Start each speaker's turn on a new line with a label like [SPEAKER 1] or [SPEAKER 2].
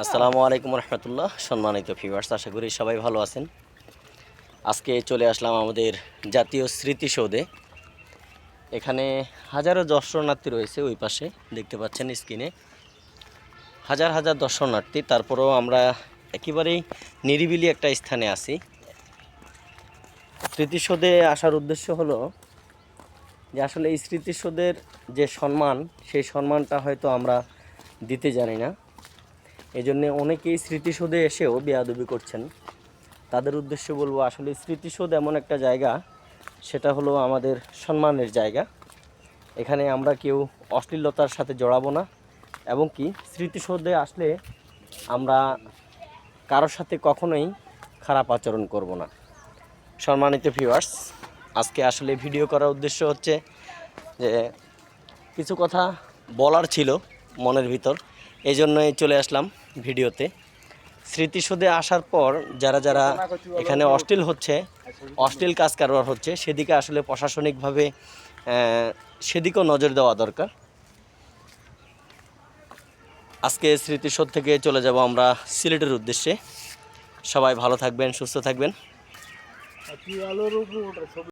[SPEAKER 1] আসসালামু আলাইকুম রহমতুল্লাহ। সম্মানিত ভিউয়ার্স, আশা করি সবাই ভালো আছেন। আজকে চলে আসলাম আমাদের জাতীয় স্মৃতিসৌধে। এখানে হাজারো দর্শনার্থী রয়েছে, ওই পাশে দেখতে পাচ্ছেন স্ক্রিনে হাজার হাজার দর্শনার্থী। তারপরেও আমরা একেবারেই নিরিবিলি একটা স্থানে আছি। স্মৃতিসৌধে আসার উদ্দেশ্য হলো যে আসলে এই স্মৃতিসৌধের যে সম্মান, সেই সম্মানটা হয়তো আমরা দিতে জানি না। এই জন্যে অনেকেই স্মৃতিসৌধে এসেও বেয়াদবি করছেন। তাদের উদ্দেশ্যে বলবো, আসলে স্মৃতিসৌধ এমন একটা জায়গা, সেটা হলো আমাদের সম্মানের জায়গা। এখানে আমরা কেউ অশ্লীলতার সাথে জড়াবো না, এবং কি স্মৃতিসৌধে আসলে আমরা কারোর সাথে কখনোই খারাপ আচরণ করব না। সম্মানিত ভিউয়ার্স, আজকে আসলে ভিডিও করার উদ্দেশ্য হচ্ছে যে কিছু কথা বলার ছিল মনের ভিতর, এই জন্যই চলে আসলাম ভিডিওতে। স্মৃতিসৌধে আসার পর যারা যারা এখানে অশ্লীল কাজ কারবার হচ্ছে, সেদিকে আসলে প্রশাসনিকভাবে সেদিকেও নজর দেওয়া দরকার। আজকে স্মৃতিসৌধ থেকে চলে যাব আমরা সিলেটের উদ্দেশ্যে। সবাই ভালো থাকবেন, সুস্থ থাকবেন।